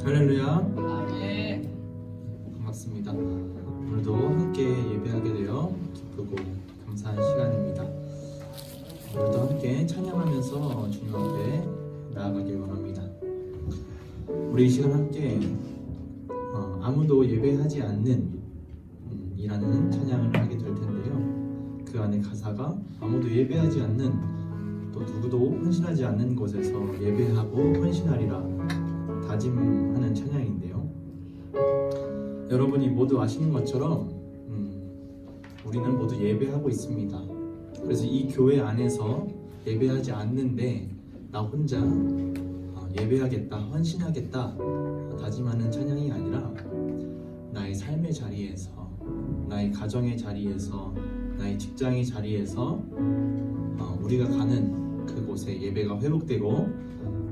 할렐루야. 아멘. 반갑습니다. 오늘도 함께 예배하게 되어 기쁘고 감사한 시간입니다. 오늘도 함께 찬양하면서 주님 앞에 나아가길 원합니다. 우리 이 시간 함께 아무도 예배하지 않는 이라는 찬양을 하게 될 텐데요. 그 안에 가사가 아무도 예배하지 않는, 또 누구도 헌신하지 않는 곳에서 예배하고 헌신하리라 다짐하는 찬양인데요. 여러분이 모두 아시는 것처럼 우리는 모두 예배하고 있습니다. 그래서 이 교회 안에서 예배하지 않는데 나 혼자 예배하겠다, 헌신하겠다 다짐하는 찬양이 아니라 나의 삶의 자리에서, 나의 가정의 자리에서, 나의 직장의 자리에서 우리가 가는 그곳에 예배가 회복되고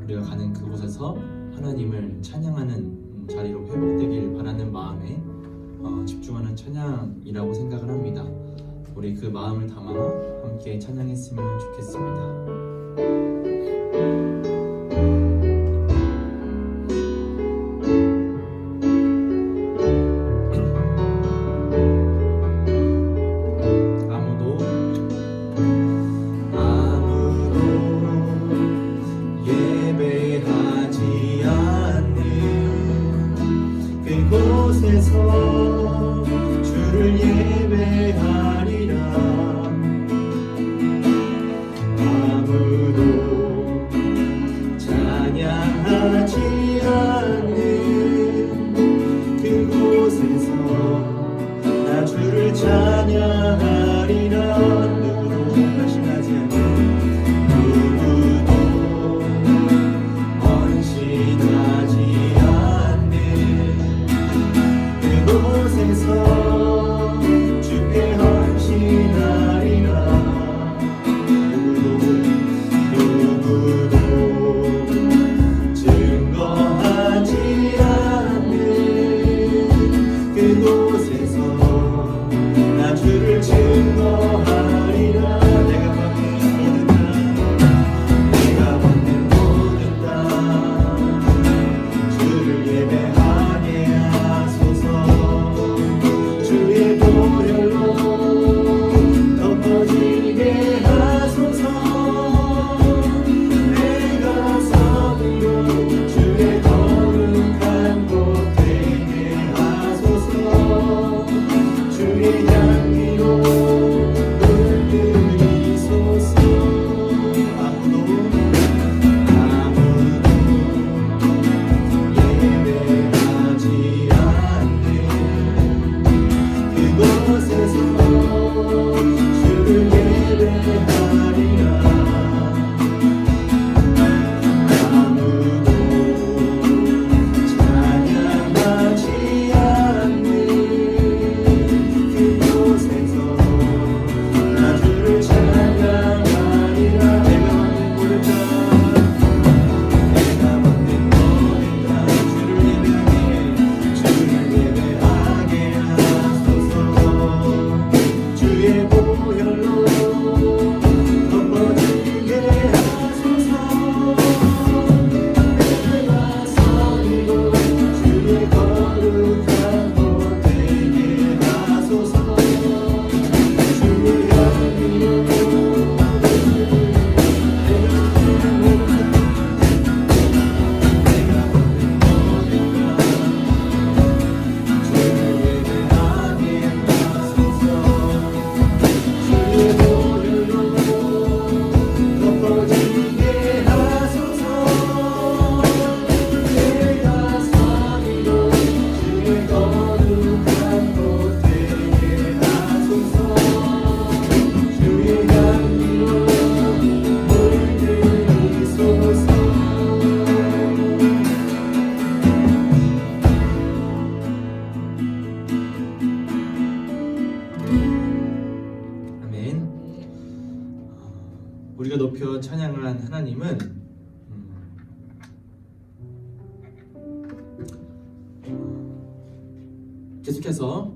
우리가 가는 그곳에서 하나님을 찬양하는 자리로 회복되길 바라는 마음에 집중하는 찬양이라고 생각을 합니다. 우리 그 마음을 담아 함께 찬양했으면 좋겠습니다. 주를 예배하리라. 아무도 찬양하지 않는 그곳에서 나 주를 찬양하리라. 누구도 헌신하지 않는, 누구도 헌신하지 않는 그곳에서 주께 헌신하리라. 누구도 증거하지 않는 그곳에서 나 주를 증거하리라. 내가 받는 모든 땅 주를 예배하게 하소서. 주의 보혈로 덮어지게 하소서. 내가 서기로 주의 거룩한 곳 되게 하소서. 주의 향기로 물들이소서. 아무도 예배하지 않는 그곳에서 주를 예배하리라. 아무도 찬양하지 않는 그곳에서 나 주를 찬양하리라. 내가 받는 모든 땅 주를 예배하게 하소서. 주의 보혈로 덮어지게 하소서. 내가 서기로 주의 거룩한 곳 되게 하소서. 주의 향기로 내가 받는 모든 땅 주를 예배하게 하소서. 주의 보혈로 덮어지게 하소서. 내가 서기로 주의 거룩한 곳 되게 하소서. 주의 향기로 물들이소서. 아멘. 우리가 높여 찬양한 하나님은 계속해서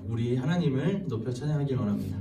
우리 하나님을 높여 찬양하길 원합니다.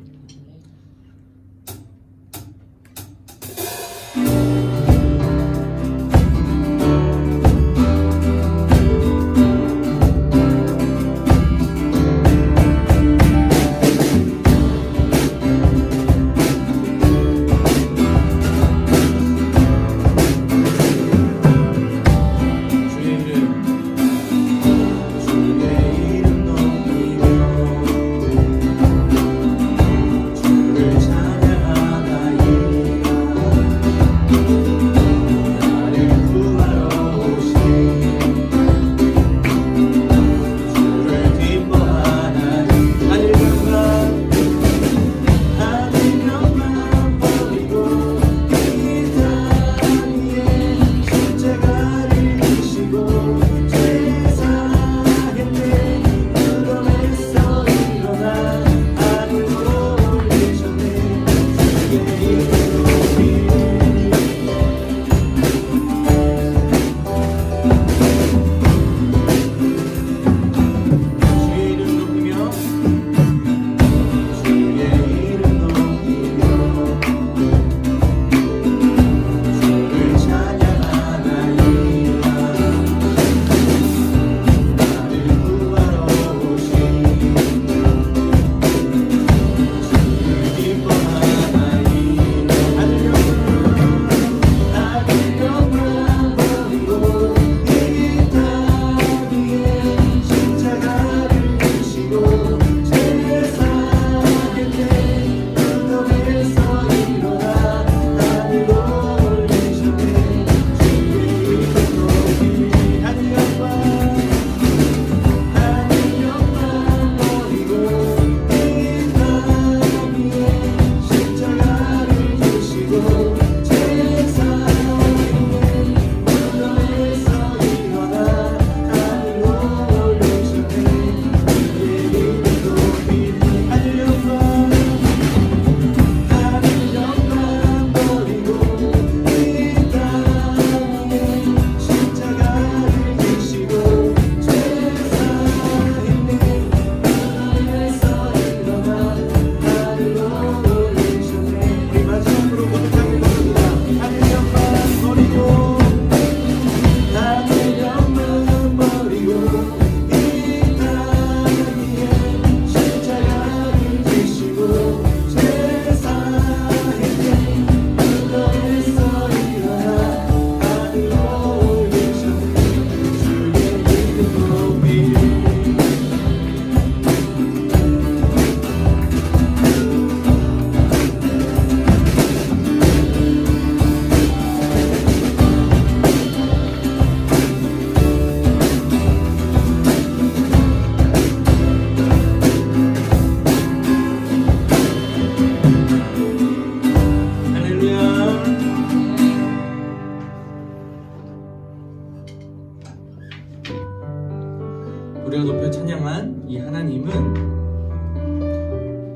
우리가 높여 찬양한 이 하나님은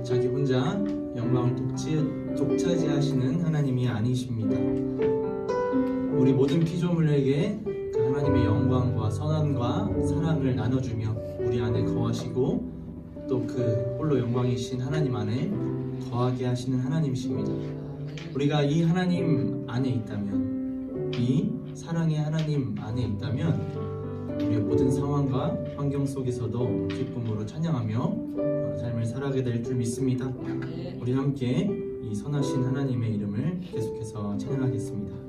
자기 혼자 영광을 독차지하시는 하나님이 아니십니다. 우리 모든 피조물에게 그 하나님의 영광과 선함과 사랑을 나눠주며 우리 안에 거하시고 또 그 홀로 영광이신 하나님 안에 거하게 하시는 하나님이십니다. 우리가 이 하나님 안에 있다면, 이 사랑의 하나님 안에 있다면 우리의 모든 상황과 환경 속에서도 기쁨으로 찬양하며 삶을 살아가게 될 줄 믿습니다. 우리 함께 이 선하신 하나님의 이름을 계속해서 찬양하겠습니다.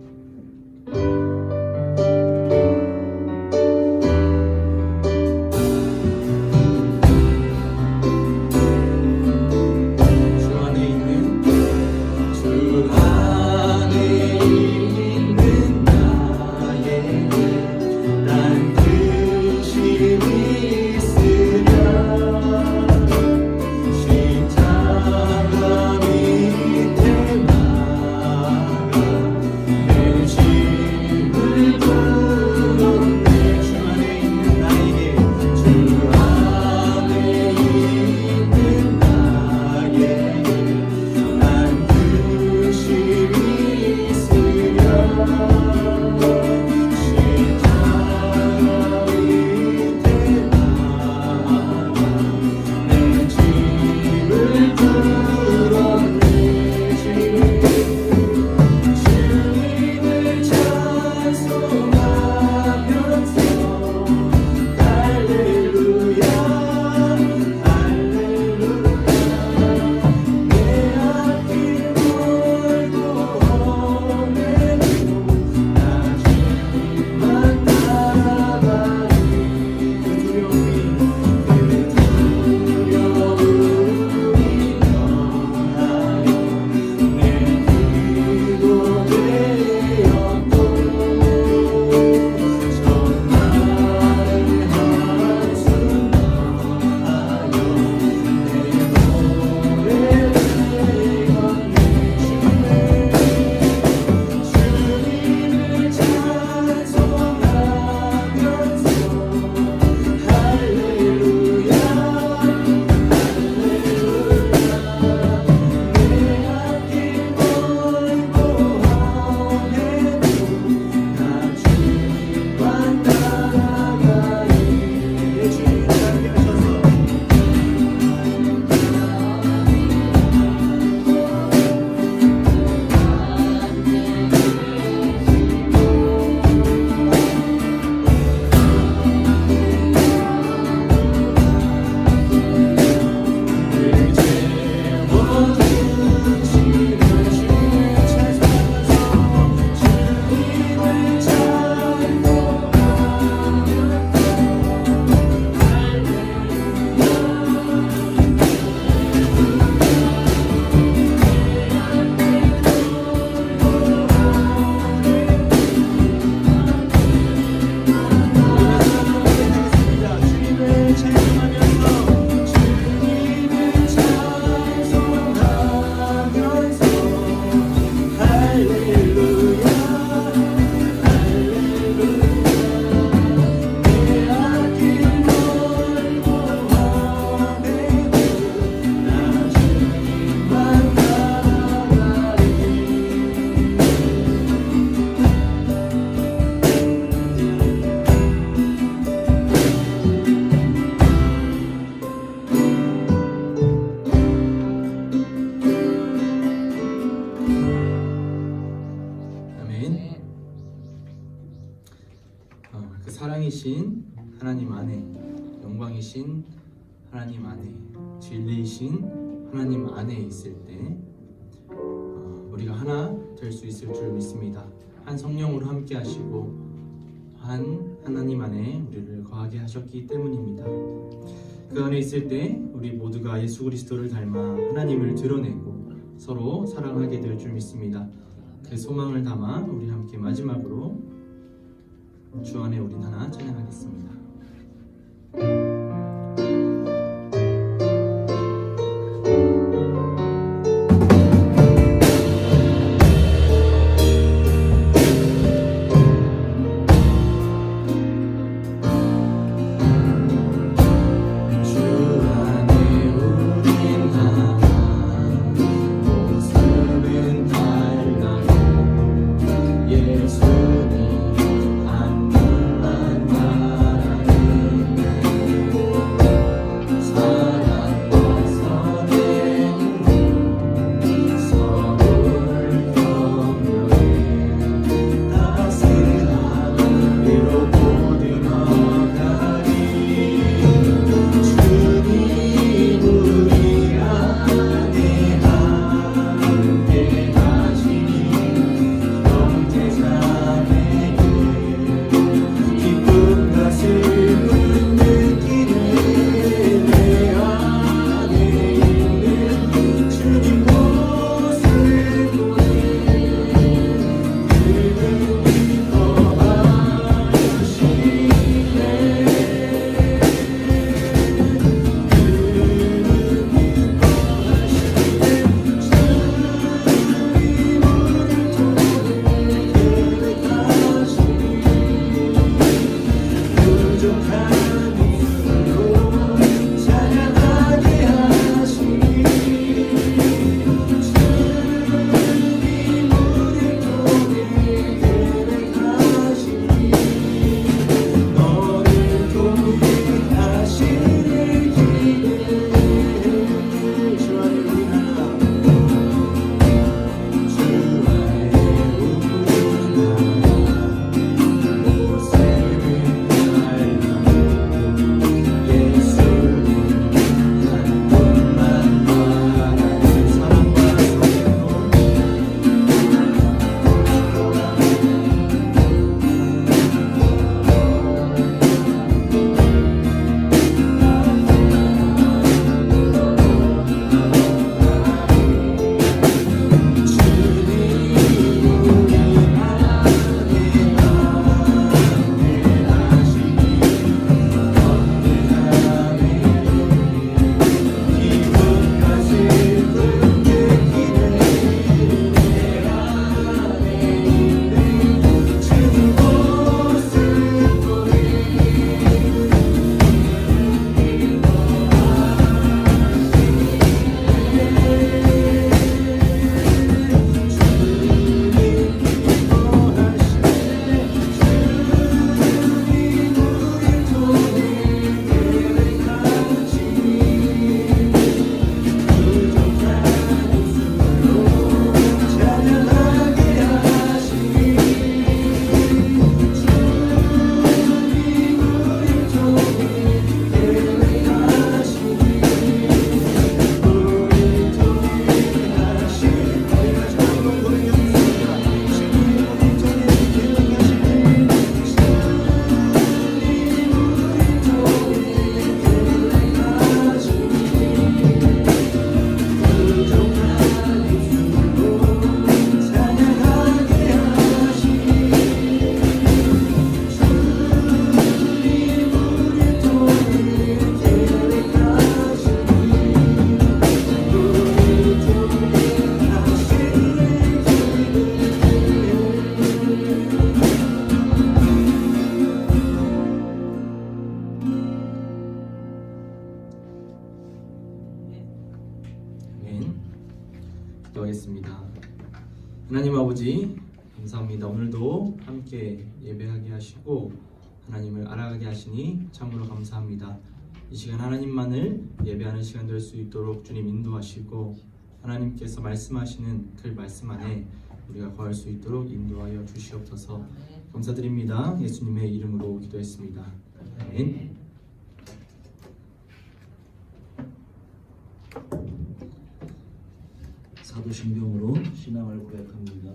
그 사랑이신 하나님 안에, 영광이신 하나님 안에, 진리이신 하나님 안에 있을 때 우리가 하나 될 수 있을 줄 믿습니다. 한 성령으로 함께 하시고 한 하나님 안에 우리를 거하게 하셨기 때문입니다. 그 안에 있을 때 우리 모두가 예수 그리스도를 닮아 하나님을 드러내고 서로 사랑하게 될 줄 믿습니다. 그 소망을 담아 우리 함께 마지막으로 주 안에 우린 하나 찬양하겠습니다. 하나님 아버지 감사합니다. 오늘도 함께 예배하게 하시고 하나님을 알아가게 하시니 참으로 감사합니다. 이 시간 하나님만을 예배하는 시간 될 수 있도록 주님 인도하시고 하나님께서 말씀하시는 그 말씀 안에 우리가 거할 수 있도록 인도하여 주시옵소서. 감사드립니다. 예수님의 이름으로 기도했습니다. 아멘. 사도신경으로 신앙을 고백합니다.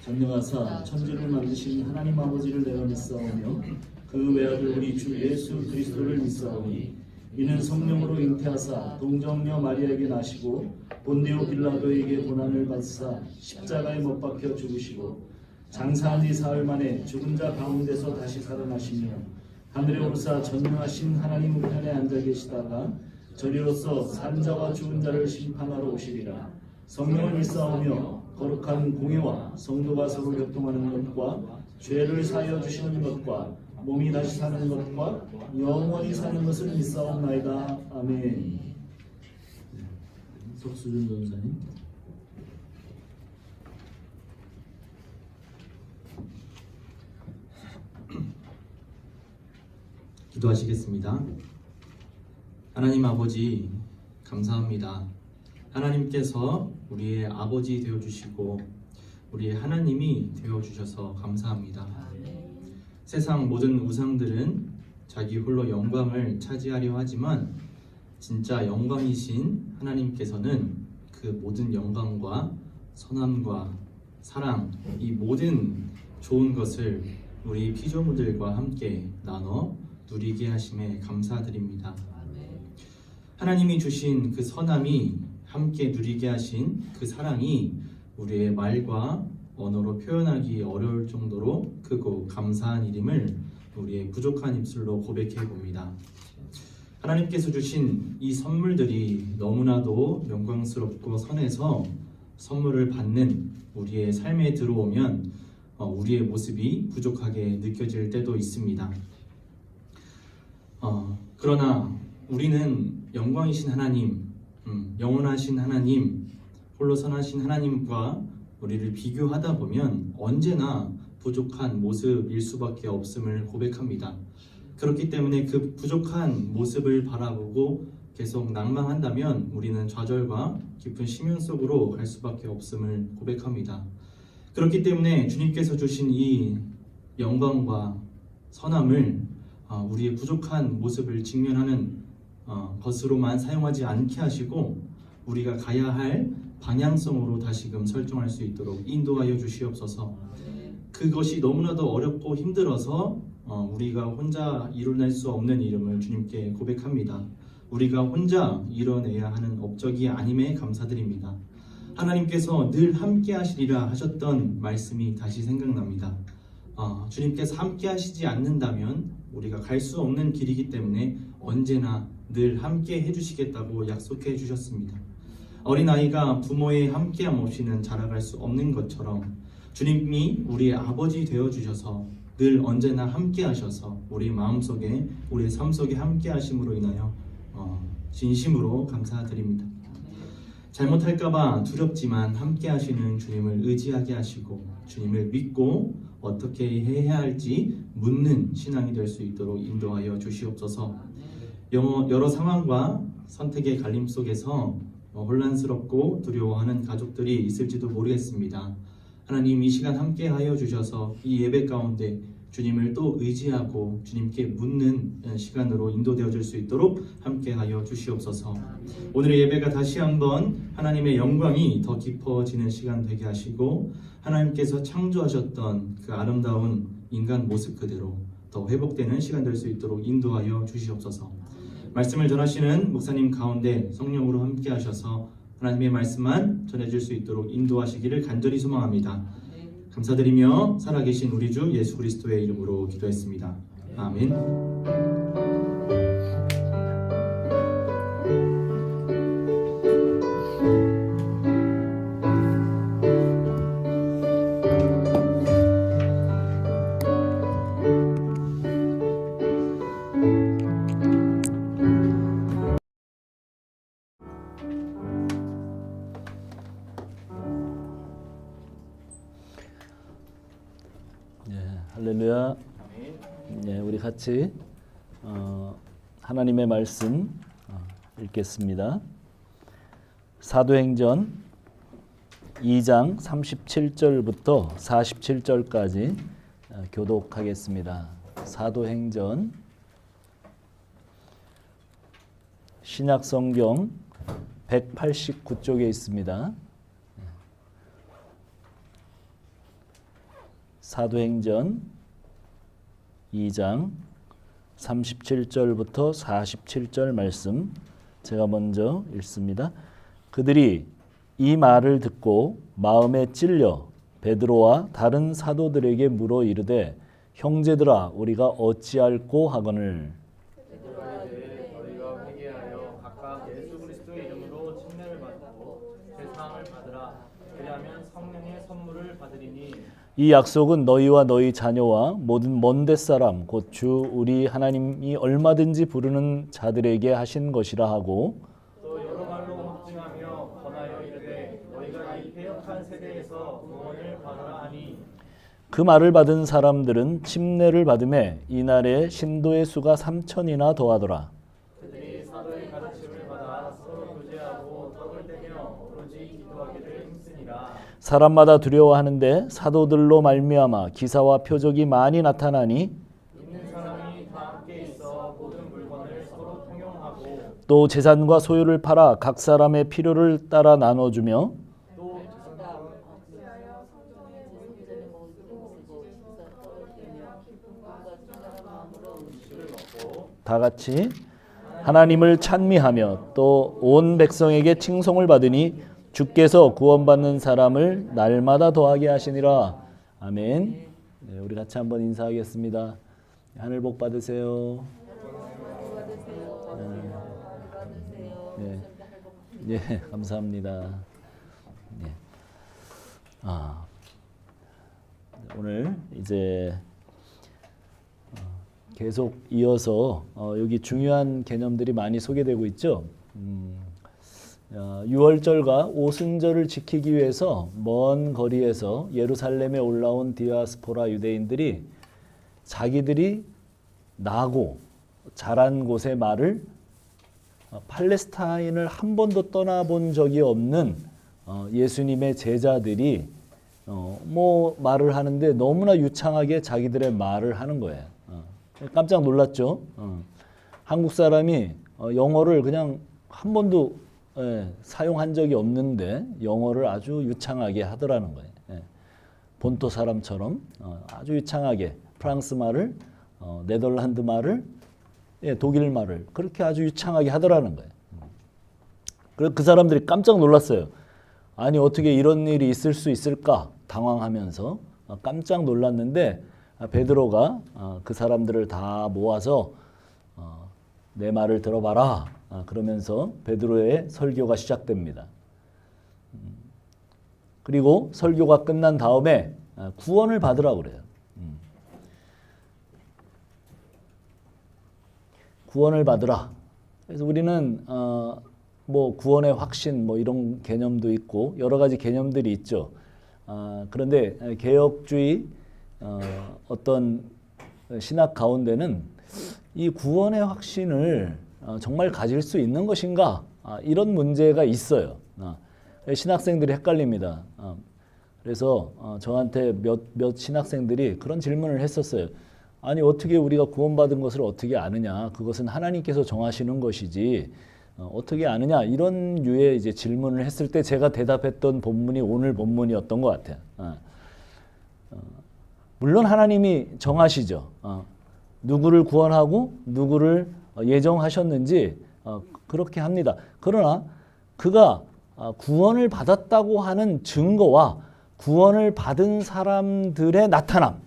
전능하사 천지를 만드신 하나님 아버지를 내가 믿사오며 그 외아들 우리 주 예수 그리스도를 믿사오니 이는 성령으로 잉태하사 동정녀 마리아에게 나시고 본디오 빌라도에게 고난을 받사 십자가에 못 박혀 죽으시고 장사한 지 사흘 만에 죽은 자 가운데서 다시 살아나시며 하늘에 오르사 전능하신 하나님 우편에 앉아 계시다가 저리로서 산 자와 죽은 자를 심판하러 오시리라. 성령을 믿사오며 거룩한 공예와 성도가 서로 교통하는 것과 죄를 사하여 주시는 것과 몸이 다시 사는 것과 영원히 사는 것을 믿사옵나이다. 아멘. 석수준 전사님. 기도하시겠습니다. 하나님 아버지 감사합니다. 하나님께서 우리의 아버지 되어주시고 우리의 하나님이 되어주셔서 감사합니다. 세상 모든 우상들은 자기 홀로 영광을 차지하려 하지만 진짜 영광이신 하나님께서는 그 모든 영광과 선함과 사랑, 이 모든 좋은 것을 우리 피조물들과 함께 나눠 누리게 하심에 감사드립니다. 하나님이 주신 그 선함이 함께 누리게 하신 그 사랑이 우리의 말과 언어로 표현하기 어려울 정도로 크고 감사한 일임을 우리의 부족한 입술로 고백해 봅니다. 하나님께서 주신 이 선물들이 너무나도 영광스럽고 선해서 선물을 받는 우리의 삶에 들어오면 우리의 모습이 부족하게 느껴질 때도 있습니다. 그러나 우리는 영광이신 하나님, 영원하신 하나님, 홀로 선하신 하나님과 우리를 비교하다 보면 언제나 부족한 모습일 수밖에 없음을 고백합니다. 그렇기 때문에 그 부족한 모습을 바라보고 계속 낭망한다면 우리는 좌절과 깊은 심연 속으로 갈 수밖에 없음을 고백합니다. 그렇기 때문에 주님께서 주신 이 영광과 선함을 우리의 부족한 모습을 직면하는 것으로만 사용하지 않게 하시고 우리가 가야 할 방향성으로 다시금 설정할 수 있도록 인도하여 주시옵소서. 그것이 너무나도 어렵고 힘들어서 우리가 혼자 이뤄낼 수 없는 이름을 주님께 고백합니다. 우리가 혼자 이뤄내야 하는 업적이 아님에 감사드립니다. 하나님께서 늘 함께 하시리라 하셨던 말씀이 다시 생각납니다. 주님께서 함께 하시지 않는다면 우리가 갈 수 없는 길이기 때문에 언제나 늘 함께 해주시겠다고 약속해 주셨습니다. 어린아이가 부모의 함께함 없이는 자라갈 수 없는 것처럼 주님이 우리의 아버지 되어주셔서 늘 언제나 함께 하셔서 우리 마음속에 우리의 삶 속에 함께 하심으로 인하여 진심으로 감사드립니다. 잘못할까봐 두렵지만 함께 하시는 주님을 의지하게 하시고 주님을 믿고 어떻게 해야 할지 묻는 신앙이 될 수 있도록 인도하여 주시옵소서. 여러 상황과 선택의 갈림 속에서 혼란스럽고 두려워하는 가족들이 있을지도 모르겠습니다. 하나님 이 시간 함께 하여 주셔서 이 예배 가운데 주님을 또 의지하고 주님께 묻는 시간으로 인도되어질 수 있도록 함께 하여 주시옵소서. 오늘의 예배가 다시 한번 하나님의 영광이 더 깊어지는 시간 되게 하시고 하나님께서 창조하셨던 그 아름다운 인간 모습 그대로 더 회복되는 시간 될 수 있도록 인도하여 주시옵소서. 말씀을 전하시는 목사님 가운데 성령으로 함께 하셔서 하나님의 말씀만 전해질 수 있도록 인도하시기를 간절히 소망합니다. 감사드리며 살아계신 우리 주 예수 그리스도의 이름으로 기도했습니다. 아멘. 같이 하나님의 말씀 읽겠습니다. 사도행전 2장 37절부터 47절까지 교독하겠습니다. 사도행전 신약성경 189쪽에 있습니다. 사도행전 2장 37절부터 47절 말씀 제가 먼저 읽습니다. 그들이 이 말을 듣고 마음에 찔려 베드로와 다른 사도들에게 물어 이르되 형제들아 우리가 어찌할꼬 하거늘 베드로에 대해 너희가 회개하여 각각 예수 그리스도의 이름으로 침례를 받고 제사함을 받으라. 그리하면 성령의 선물을 받으리니 이 약속은 너희와 너희 자녀와 모든 먼데 사람 곧 주 우리 하나님이 얼마든지 부르는 자들에게 하신 것이라 하고 또 여러 말로 확증하며 권하여 이르되 너희가 이 패역한 세대에서 구원을 받으라 하니 그 말을 받은 사람들은 침례를 받음에 이날에 신도의 수가 3,000이나 더하더라. 그들이 사도의 가르침을 받아 서로 교제하고 떡을 떼며 오로지 기도하기를 힘쓰니라. 사람마다 두려워하는데 사도들로 말미암아 기사와 표적이 많이 나타나니 있는 사람이 다 함께 있어 모든 물건을 서로 통용하고 또 재산과 소유를 팔아 각 사람의 필요를 따라 나눠주며 또 다 같이 하나님을 찬미하며 또 온 백성에게 칭송을 받으니 주께서 구원받는 사람을 날마다 더하게 하시니라. 아멘. 네, 우리 같이 한번 인사하겠습니다. 하늘 복 받으세요. 네, 네, 감사합니다. 네. 오늘 이제 계속 이어서 여기 중요한 개념들이 많이 소개되고 있죠. 6월절과 오순절을 지키기 위해서 먼 거리에서 예루살렘에 올라온 디아스포라 유대인들이 자기들이 나고 자란 곳의 말을 팔레스타인을 한 번도 떠나본 적이 없는 예수님의 제자들이 뭐 말을 하는데 너무나 유창하게 자기들의 말을 하는 거예요. 깜짝 놀랐죠. 한국 사람이 영어를 그냥 한 번도 사용한 적이 없는데 영어를 아주 유창하게 하더라는 거예요. 본토 사람처럼 아주 유창하게 프랑스 말을 네덜란드 말을 독일 말을 그렇게 아주 유창하게 하더라는 거예요. 그래서 그 사람들이 깜짝 놀랐어요. 아니 어떻게 이런 일이 있을 수 있을까 당황하면서 깜짝 놀랐는데 베드로가 그 사람들을 다 모아서 내 말을 들어봐라 그러면서 베드로의 설교가 시작됩니다. 그리고 설교가 끝난 다음에 구원을 받으라고 그래요. 구원을 받으라. 그래서 우리는 뭐 구원의 확신 뭐 이런 개념도 있고 여러 가지 개념들이 있죠. 그런데 개혁주의 어떤 신학 가운데는 이 구원의 확신을 정말 가질 수 있는 것인가 이런 문제가 있어요. 신학생들이 헷갈립니다. 그래서 저한테 몇 신학생들이 그런 질문을 했었어요. 아니 어떻게 우리가 구원받은 것을 어떻게 아느냐? 그것은 하나님께서 정하시는 것이지 어떻게 아느냐? 이런 류의 이제 질문을 했을 때 제가 대답했던 본문이 오늘 본문이었던 것 같아요. 물론 하나님이 정하시죠. 누구를 구원하고 누구를 예정하셨는지 그렇게 합니다. 그러나 그가 구원을 받았다고 하는 증거와 구원을 받은 사람들의 나타남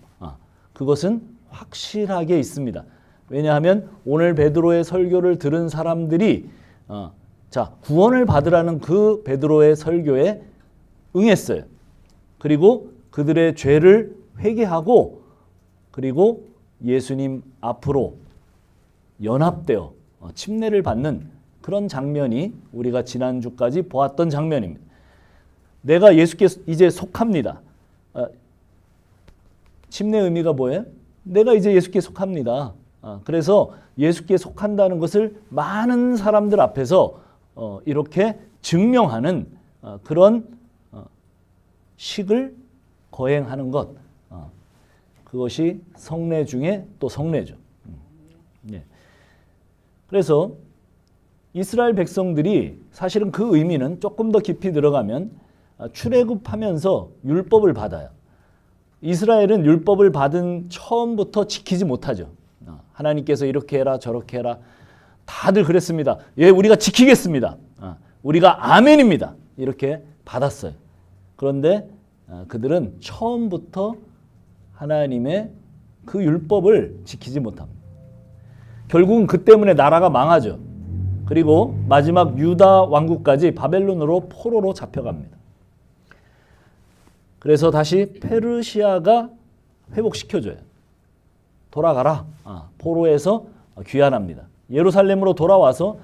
그것은 확실하게 있습니다. 왜냐하면 오늘 베드로의 설교를 들은 사람들이 구원을 받으라는 그 베드로의 설교에 응했어요. 그리고 그들의 죄를 회개하고 그리고 예수님 앞으로 연합되어 침례를 받는 그런 장면이 우리가 지난주까지 보았던 장면입니다. 내가 예수께 이제 속합니다. 침례의 의미가 뭐예요? 내가 이제 예수께 속합니다. 그래서 예수께 속한다는 것을 많은 사람들 앞에서 이렇게 증명하는 그런 식을 거행하는 것, 그것이 성례 중에 또 성례죠. 예. 그래서 이스라엘 백성들이 사실은 그 의미는 조금 더 깊이 들어가면 출애굽하면서 율법을 받아요. 이스라엘은 율법을 받은 처음부터 지키지 못하죠. 하나님께서 이렇게 해라 저렇게 해라 다들 그랬습니다. 예, 우리가 지키겠습니다. 우리가 아멘입니다. 이렇게 받았어요. 그런데 그들은 처음부터 하나님의 그 율법을 지키지 못합니다. 결국은 그 때문에 나라가 망하죠. 그리고 마지막 유다 왕국까지 바벨론으로 포로로 잡혀갑니다. 그래서 다시 페르시아가 회복시켜줘요. 돌아가라. 포로에서 귀환합니다. 예루살렘으로 돌아와서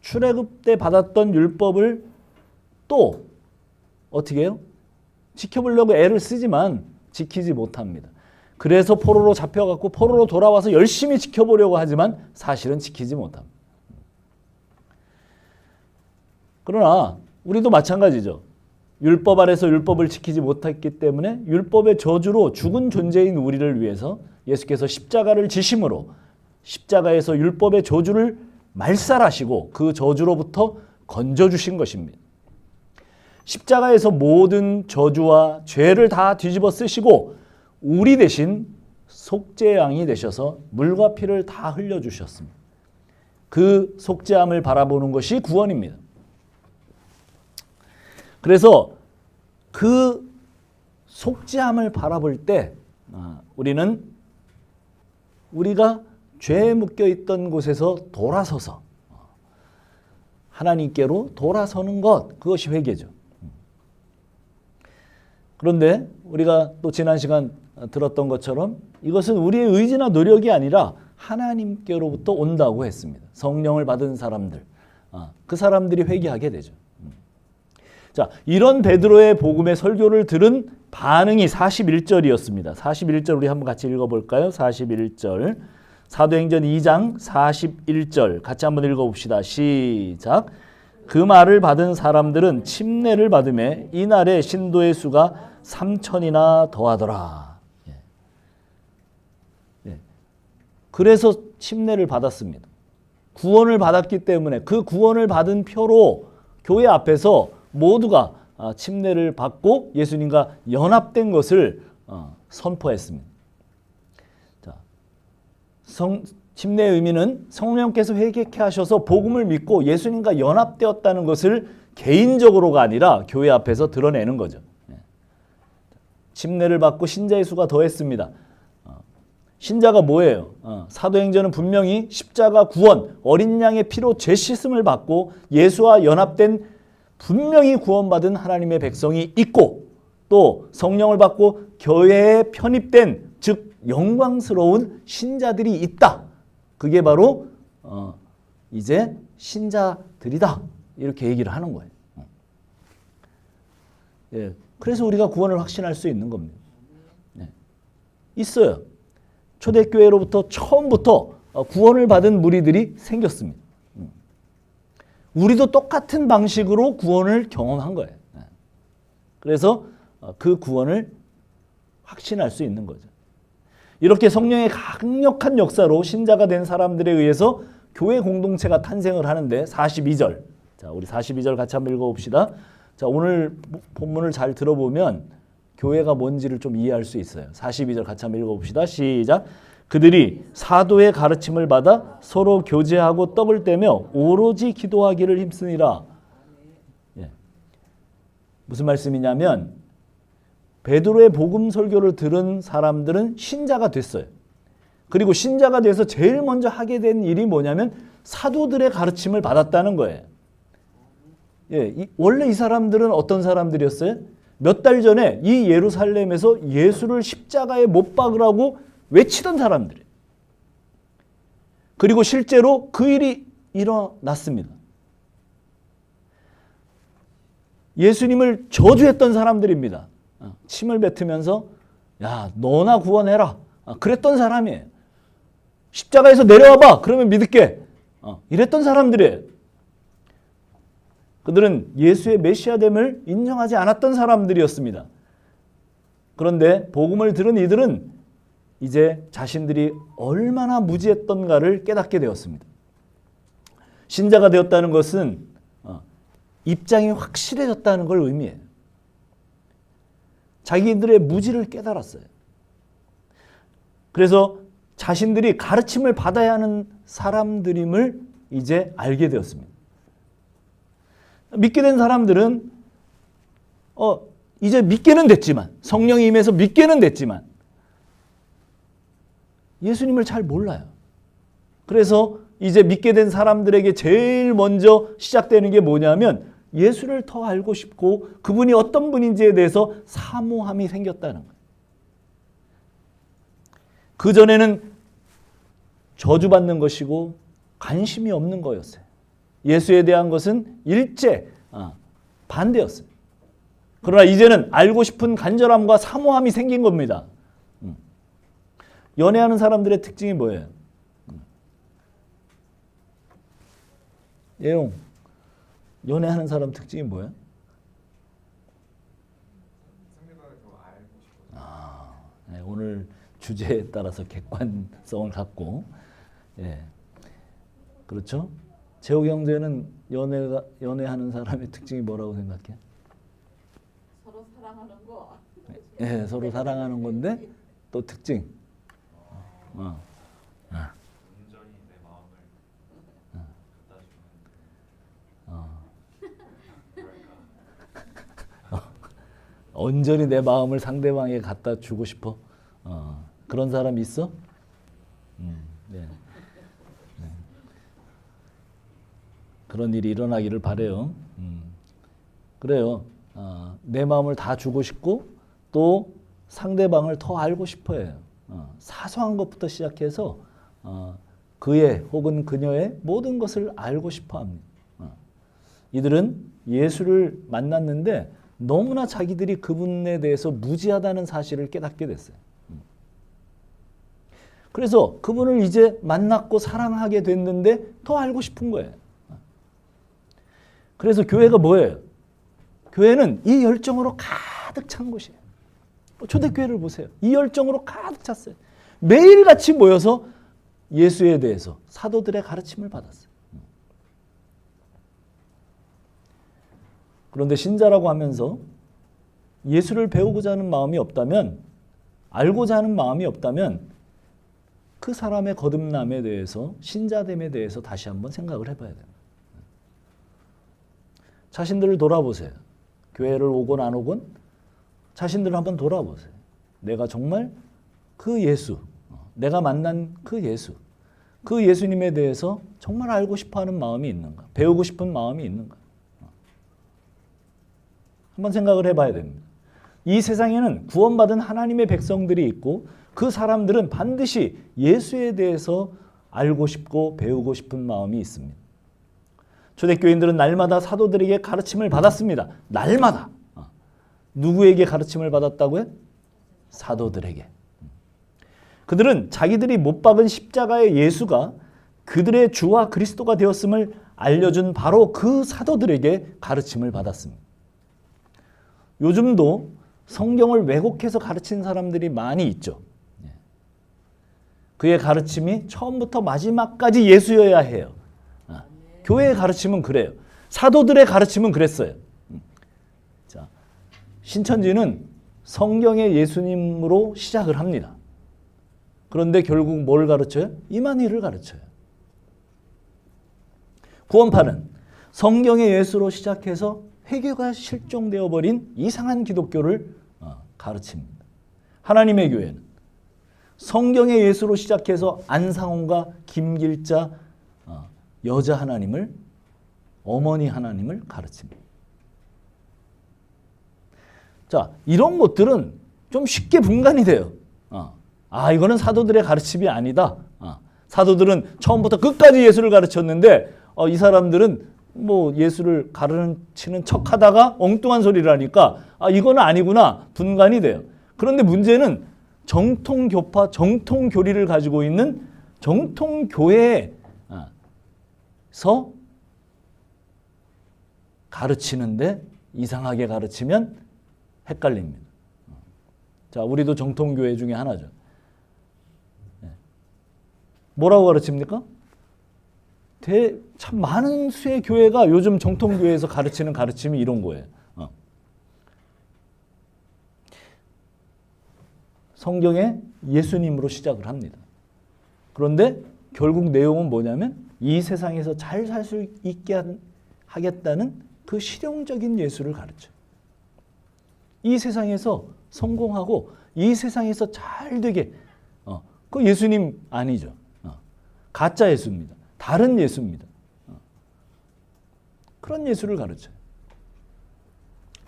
출애굽 때 받았던 율법을 또 어떻게 해요? 지켜보려고 애를 쓰지만 지키지 못합니다. 그래서 포로로 잡혀갖고 포로로 돌아와서 열심히 지켜보려고 하지만 사실은 지키지 못합니다. 그러나 우리도 마찬가지죠. 율법 아래서 율법을 지키지 못했기 때문에 율법의 저주로 죽은 존재인 우리를 위해서 예수께서 십자가를 지심으로 십자가에서 율법의 저주를 말살하시고 그 저주로부터 건져주신 것입니다. 십자가에서 모든 저주와 죄를 다 뒤집어 쓰시고 우리 대신 속죄양이 되셔서 물과 피를 다 흘려주셨습니다. 그 속죄함을 바라보는 것이 구원입니다. 그래서 그 속죄함을 바라볼 때 우리는 우리가 죄에 묶여 있던 곳에서 돌아서서 하나님께로 돌아서는 것, 그것이 회개죠. 그런데 우리가 또 지난 시간 들었던 것처럼 이것은 우리의 의지나 노력이 아니라 하나님께로부터 온다고 했습니다. 성령을 받은 사람들, 그 사람들이 회개하게 되죠. 자, 이런 베드로의 복음의 설교를 들은 반응이 41절이었습니다. 41절 우리 한번 같이 읽어볼까요? 41절 사도행전 2장 41절 같이 한번 읽어봅시다. 시작. 그 말을 받은 사람들은 침례를 받음에 이날에 신도의 수가 3,000이나 더하더라. 그래서 침례를 받았습니다. 구원을 받았기 때문에 그 구원을 받은 표로 교회 앞에서 모두가 침례를 받고 예수님과 연합된 것을 선포했습니다. 자, 침례의 의미는 성령께서 회개케 하셔서 복음을 믿고 예수님과 연합되었다는 것을 개인적으로가 아니라 교회 앞에서 드러내는 거죠. 침례를 받고 신자의 수가 더했습니다. 신자가 뭐예요? 사도행전은 분명히 십자가 구원, 어린 양의 피로 죄 씻음을 받고 예수와 연합된 분명히 구원받은 하나님의 백성이 있고 또 성령을 받고 교회에 편입된 즉 영광스러운 신자들이 있다. 그게 바로 이제 신자들이다. 이렇게 얘기를 하는 거예요. 예, 그래서 우리가 구원을 확신할 수 있는 겁니다. 네. 있어요. 초대교회로부터 처음부터 구원을 받은 무리들이 생겼습니다. 우리도 똑같은 방식으로 구원을 경험한 거예요. 그래서 그 구원을 확신할 수 있는 거죠. 이렇게 성령의 강력한 역사로 신자가 된 사람들에 의해서 교회 공동체가 탄생을 하는데 42절. 자, 우리 42절 같이 한번 읽어봅시다. 자, 오늘 본문을 잘 들어보면 교회가 뭔지를 좀 이해할 수 있어요. 42절 같이 한번 읽어봅시다. 시작. 그들이 사도의 가르침을 받아 서로 교제하고 떡을 떼며 오로지 기도하기를 힘쓰니라. 예. 무슨 말씀이냐면 베드로의 복음 설교를 들은 사람들은 신자가 됐어요. 그리고 신자가 돼서 제일 먼저 하게 된 일이 뭐냐면 사도들의 가르침을 받았다는 거예요. 예, 원래 이 사람들은 어떤 사람들이었어요? 몇 달 전에 이 예루살렘에서 예수를 십자가에 못 박으라고 외치던 사람들이에요. 그리고 실제로 그 일이 일어났습니다. 예수님을 저주했던 사람들입니다. 침을 뱉으면서 야, 너나 구원해라. 그랬던 사람이에요. 십자가에서 내려와봐. 그러면 믿을게. 이랬던 사람들이에요. 그들은 예수의 메시아됨을 인정하지 않았던 사람들이었습니다. 그런데 복음을 들은 이들은 이제 자신들이 얼마나 무지했던가를 깨닫게 되었습니다. 신자가 되었다는 것은 입장이 확실해졌다는 걸 의미해요. 자기들의 무지를 깨달았어요. 그래서 자신들이 가르침을 받아야 하는 사람들임을 이제 알게 되었습니다. 믿게 된 사람들은 이제 믿게는 됐지만, 성령이 임해서 믿게는 됐지만 예수님을 잘 몰라요. 그래서 이제 믿게 된 사람들에게 제일 먼저 시작되는 게 뭐냐면 예수를 더 알고 싶고 그분이 어떤 분인지에 대해서 사모함이 생겼다는 거예요. 그전에는 저주받는 것이고 관심이 없는 거였어요. 예수에 대한 것은 일제 반대였어요. 그러나 이제는 알고 싶은 간절함과 사모함이 생긴 겁니다. 연애하는 사람들의 특징이 뭐예요? 예용, 연애하는 사람 특징이 뭐예요? 네, 오늘 주제에 따라서 객관성을 갖고, 그렇죠? 재호 형제는 연애하는 사람의 특징이 뭐라고 생각해? 서로 사랑하는 거. 서로 사랑하는 건데 또 특징. 온전히 내 마음을 갖다 주는 온전히 내 마음을 상대방에게 갖다 주고 싶어. 그런 사람 있어? 네. 그런 일이 일어나기를 바래요. 그래요. 내 마음을 다 주고 싶고 또 상대방을 더 알고 싶어해요. 사소한 것부터 시작해서 그의 혹은 그녀의 모든 것을 알고 싶어합니다. 이들은 예수를 만났는데 너무나 자기들이 그분에 대해서 무지하다는 사실을 깨닫게 됐어요. 그래서 그분을 이제 만났고 사랑하게 됐는데 더 알고 싶은 거예요. 그래서 교회가 뭐예요? 교회는 이 열정으로 가득 찬 곳이에요. 초대교회를 보세요. 이 열정으로 가득 찼어요. 매일같이 모여서 예수에 대해서 사도들의 가르침을 받았어요. 그런데 신자라고 하면서 예수를 배우고자 하는 마음이 없다면, 알고자 하는 마음이 없다면 그 사람의 거듭남에 대해서, 신자됨에 대해서 다시 한번 생각을 해봐야 됩니다. 자신들을 돌아보세요. 교회를 오건 안 오건 자신들을 한번 돌아보세요. 내가 정말 그 예수, 내가 만난 그 예수, 그 예수님에 대해서 정말 알고 싶어하는 마음이 있는가? 배우고 싶은 마음이 있는가? 한번 생각을 해봐야 됩니다. 이 세상에는 구원받은 하나님의 백성들이 있고 그 사람들은 반드시 예수에 대해서 알고 싶고 배우고 싶은 마음이 있습니다. 초대교인들은 날마다 사도들에게 가르침을 받았습니다. 날마다. 누구에게 가르침을 받았다고요? 사도들에게. 그들은 자기들이 못 박은 십자가의 예수가 그들의 주와 그리스도가 되었음을 알려준 바로 그 사도들에게 가르침을 받았습니다. 요즘도 성경을 왜곡해서 가르치는 사람들이 많이 있죠. 그의 가르침이 처음부터 마지막까지 예수여야 해요. 교회의 가르침은 그래요. 사도들의 가르침은 그랬어요. 자, 신천지는 성경의 예수님으로 시작을 합니다. 그런데 결국 뭘 가르쳐요? 이만희를 가르쳐요. 구원파는 성경의 예수로 시작해서 회개가 실종되어 버린 이상한 기독교를 가르칩니다. 하나님의 교회는 성경의 예수로 시작해서 안상홍과 김길자 여자 하나님을, 어머니 하나님을 가르칩니다. 자, 이런 것들은 좀 쉽게 분간이 돼요. 이거는 사도들의 가르침이 아니다. 사도들은 처음부터 끝까지 예수를 가르쳤는데 이 사람들은 뭐 예수를 가르치는 척하다가 엉뚱한 소리를 하니까 이거는 아니구나 분간이 돼요. 그런데 문제는 정통교파, 정통교리를 가지고 있는 정통 교회에서 가르치는데 이상하게 가르치면 헷갈립니다. 자, 우리도 정통 교회 중에 하나죠. 뭐라고 가르칩니까? 참 많은 수의 교회가 요즘 정통 교회에서 가르치는 가르침이 이런 거예요. 성경에 예수님으로 시작을 합니다. 그런데 결국 내용은 뭐냐면 이 세상에서 잘 살 수 있게 하겠다는 그 실용적인 예수를 가르쳐요. 이 세상에서 성공하고 이 세상에서 잘 되게 그 예수님 아니죠. 가짜 예수입니다. 다른 예수입니다. 그런 예수를 가르쳐요.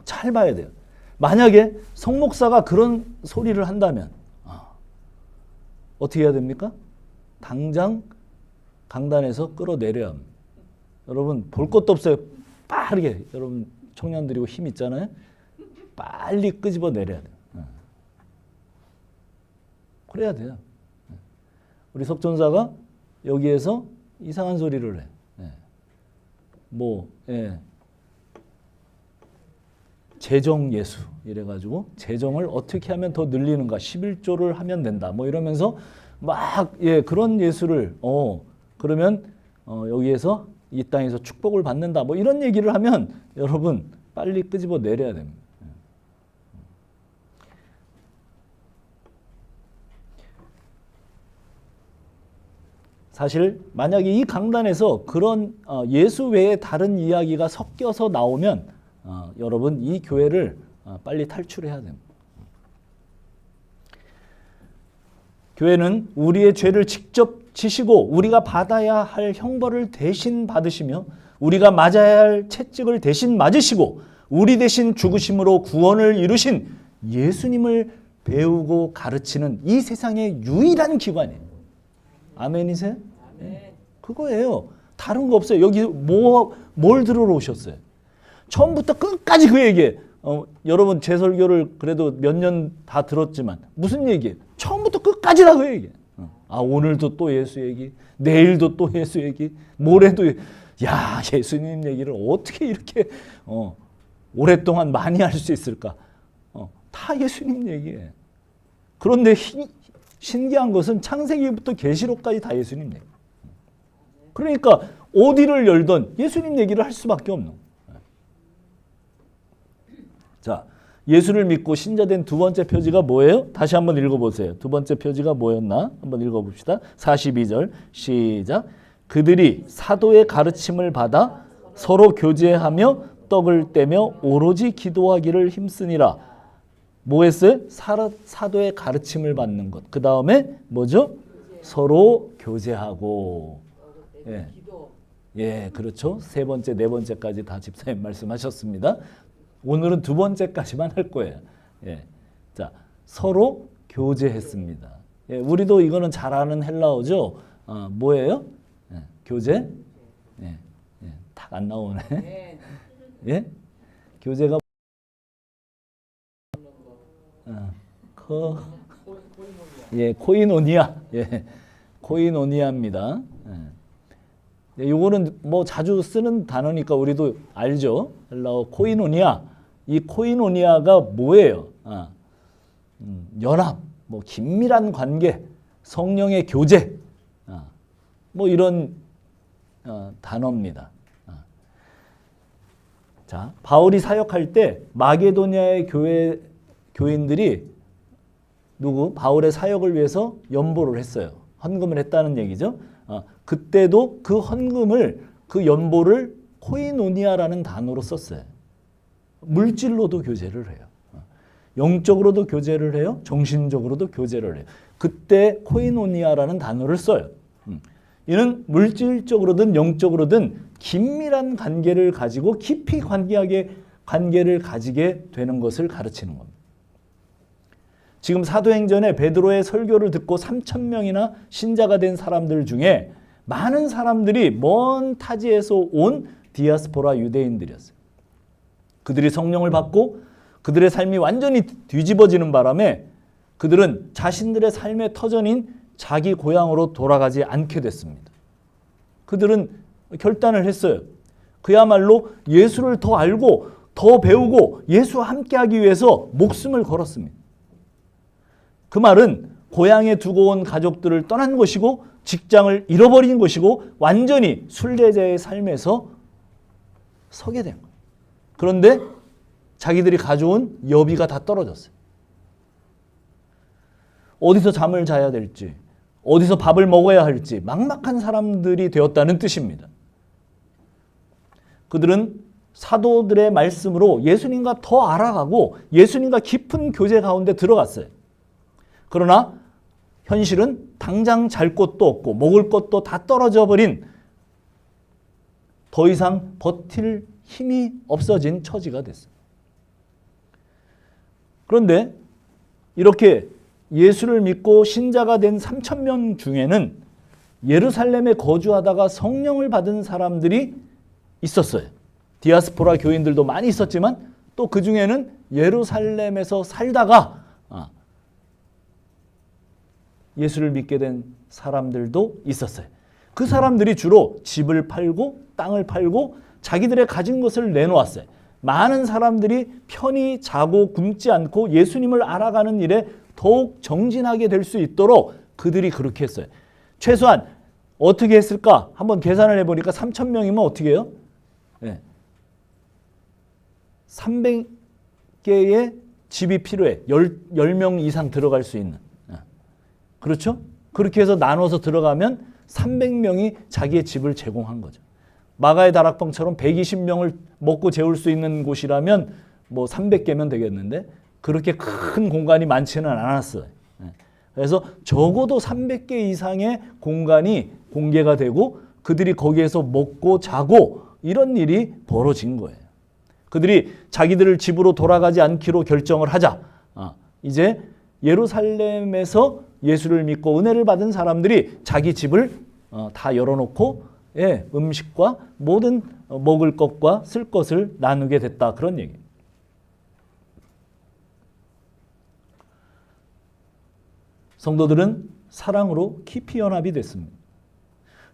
잘 봐야 돼요. 만약에 성 목사가 그런 소리를 한다면 어떻게 해야 됩니까? 당장 강단에서 끌어내려야 합니다. 여러분 볼 것도 없어요. 빠르게 여러분 청년들이고 힘 있잖아요. 빨리 끄집어 내려야 돼요. 그래야 돼요. 우리 석전사가 여기에서 이상한 소리를 해. 재정 예수 이래가지고 재정을 어떻게 하면 더 늘리는가 11조를 하면 된다 뭐 이러면서 막 그런 예수를 그러면 여기에서 이 땅에서 축복을 받는다 뭐 이런 얘기를 하면 여러분 빨리 끄집어 내려야 됩니다. 사실 만약에 이 강단에서 그런 예수 외에 다른 이야기가 섞여서 나오면 여러분 이 교회를 빨리 탈출해야 됩니다. 교회는 우리의 죄를 직접 지시고 우리가 받아야 할 형벌을 대신 받으시며 우리가 맞아야 할 채찍을 대신 맞으시고 우리 대신 죽으심으로 구원을 이루신 예수님을 배우고 가르치는 이 세상의 유일한 기관이에요. 아멘이세요? 네. 그거예요. 다른 거 없어요. 여기 뭘 들으러 오셨어요? 처음부터 끝까지 그 얘기예요. 여러분 제 설교를 그래도 몇 년 다 들었지만 무슨 얘기예요? 처음부터 끝까지 다 그 얘기예요. 오늘도 또 예수 얘기, 내일도 또 예수 얘기, 모레도 야 예수님 얘기를 어떻게 이렇게 오랫동안 많이 할 수 있을까? 다 예수님 얘기예요. 그런데 신기한 것은 창세기부터 계시록까지 다 예수님 얘기. 그러니까 어디를 열던 예수님 얘기를 할 수밖에 없는 거예요. 자, 예수를 믿고 신자된 두 번째 표지가 뭐예요? 다시 한번 읽어보세요. 두 번째 표지가 뭐였나? 한번 읽어봅시다. 42절 시작. 그들이 사도의 가르침을 받아 서로 교제하며 떡을 떼며 오로지 기도하기를 힘쓰니라. 뭐 했어요? 사도의 가르침을 받는 것. 그 다음에 뭐죠? 서로 교제하고. 그렇죠. 세 번째, 네 번째까지 다 집사님 말씀하셨습니다. 오늘은 두 번째까지만 할 거예요. 자, 서로 교제했습니다. 우리도 이거는 잘 아는 헬라어죠. 뭐예요? 교제? 딱 안 나오네. 교제가 코이노니아. 코이노니아입니다. 요거는 뭐 자주 쓰는 단어니까 우리도 알죠. 헬라어 코이노니아. 이 코이노니아가 뭐예요? 연합, 뭐 긴밀한 관계, 성령의 교제, 뭐 이런 단어입니다. 자, 바울이 사역할 때 마게도니아의 교인들이 바울의 사역을 위해서 연보를 했어요. 헌금을 했다는 얘기죠. 그때도 그 헌금을, 그 연보를 코이노니아라는 단어로 썼어요. 물질로도 교제를 해요. 영적으로도 교제를 해요. 정신적으로도 교제를 해요. 그때 코이노니아라는 단어를 써요. 이는 물질적으로든 영적으로든 긴밀한 관계를 가지고 깊이 관계를 가지게 되는 것을 가르치는 겁니다. 지금 사도행전에 베드로의 설교를 듣고 3,000명이나 신자가 된 사람들 중에 많은 사람들이 먼 타지에서 온 디아스포라 유대인들이었어요. 그들이 성령을 받고 그들의 삶이 완전히 뒤집어지는 바람에 그들은 자신들의 삶의 터전인 자기 고향으로 돌아가지 않게 됐습니다. 그들은 결단을 했어요. 그야말로 예수를 더 알고 더 배우고 예수와 함께하기 위해서 목숨을 걸었습니다. 그 말은 고향에 두고 온 가족들을 떠난 것이고 직장을 잃어버린 것이고 완전히 순례자의 삶에서 서게 된 거예요. 그런데 자기들이 가져온 여비가 다 떨어졌어요. 어디서 잠을 자야 될지, 어디서 밥을 먹어야 할지 막막한 사람들이 되었다는 뜻입니다. 그들은 사도들의 말씀으로 예수님과 더 알아가고 예수님과 깊은 교제 가운데 들어갔어요. 그러나 현실은 당장 잘 곳도 없고 먹을 것도 다 떨어져 버린 더 이상 버틸 힘이 없어진 처지가 됐어요. 그런데 이렇게 예수를 믿고 신자가 된 3,000명 중에는 예루살렘에 거주하다가 성령을 받은 사람들이 있었어요. 디아스포라 교인들도 많이 있었지만 또 그 중에는 예루살렘에서 살다가 예수를 믿게 된 사람들도 있었어요. 그 사람들이 주로 집을 팔고 땅을 팔고 자기들의 가진 것을 내놓았어요. 많은 사람들이 편히 자고 굶지 않고 예수님을 알아가는 일에 더욱 정진하게 될 수 있도록 그들이 그렇게 했어요. 최소한 어떻게 했을까? 한번 계산을 해보니까 3,000명이면 어떻게 해요? 네. 300개의 집이 필요해. 10명 이상 들어갈 수 있는. 그렇죠? 그렇게 해서 나눠서 들어가면 300명이 자기의 집을 제공한 거죠. 마가의 다락방처럼 120명을 먹고 재울 수 있는 곳이라면 뭐 300개면 되겠는데 그렇게 큰 공간이 많지는 않았어요. 그래서 적어도 300개 이상의 공간이 공개가 되고 그들이 거기에서 먹고 자고 이런 일이 벌어진 거예요. 그들이 자기들을 집으로 돌아가지 않기로 결정을 하자. 이제 예루살렘에서 예수를 믿고 은혜를 받은 사람들이 자기 집을 다 열어놓고 음식과 모든 먹을 것과 쓸 것을 나누게 됐다. 그런 얘기예요. 성도들은 사랑으로 깊이 연합이 됐습니다.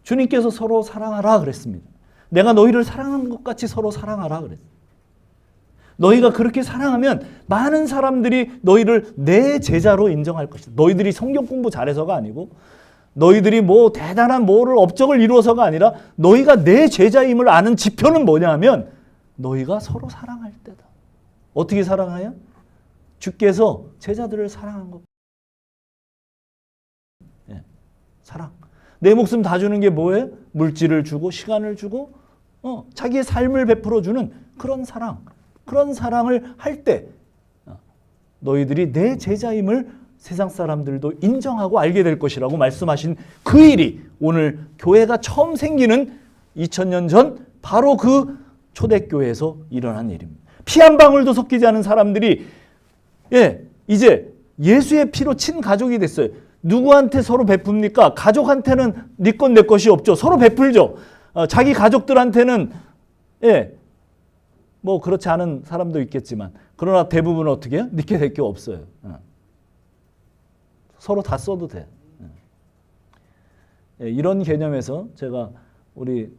주님께서 서로 사랑하라 그랬습니다. 내가 너희를 사랑하는 것 같이 서로 사랑하라 그랬어요. 너희가 그렇게 사랑하면 많은 사람들이 너희를 내 제자로 인정할 것이다. 너희들이 성경 공부 잘해서가 아니고 너희들이 뭐 대단한 뭐를 업적을 이루어서가 아니라 너희가 내 제자임을 아는 지표는 뭐냐 하면 너희가 서로 사랑할 때다. 어떻게 사랑해요? 주께서 제자들을 사랑한 것. 사랑. 내 목숨 다 주는 게 뭐예요? 물질을 주고 시간을 주고 자기의 삶을 베풀어 주는 그런 사랑. 그런 사랑을 할 때 너희들이 내 제자임을 세상 사람들도 인정하고 알게 될 것이라고 말씀하신 그 일이 오늘 교회가 처음 생기는 2000년 전 바로 그 초대교회에서 일어난 일입니다. 피 한 방울도 섞이지 않은 사람들이 이제 예수의 피로 친가족이 됐어요. 누구한테 서로 베풉니까? 가족한테는 네 것 내 것이 없죠. 서로 베풀죠. 자기 가족들한테는 뭐 그렇지 않은 사람도 있겠지만 그러나 대부분은 어떻게 해요? 니께 될 게 없어요. 서로 다 써도 돼. 이런 개념에서 제가 우리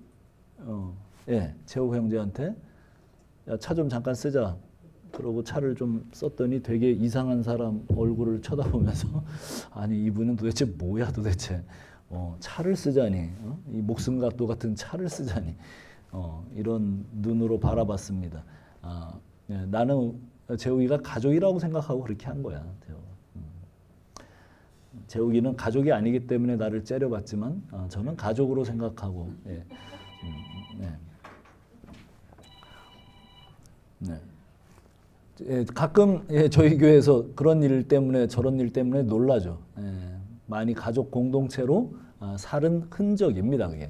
재호 형제한테 차 좀 잠깐 쓰자. 그러고 차를 좀 썼더니 되게 이상한 사람 얼굴을 쳐다보면서 아니 이분은 도대체 뭐야 도대체 차를 쓰자니 이 목숨과도 같은 차를 쓰자니 이런 눈으로 바라봤습니다. 나는 재욱이가 가족이라고 생각하고 그렇게 한 거야. 재욱이는 가족이 아니기 때문에 나를 째려봤지만 저는 가족으로 생각하고 가끔 저희 교회에서 그런 일 때문에 저런 일 때문에 놀라죠. 많이 가족 공동체로 살은 흔적입니다. 그게.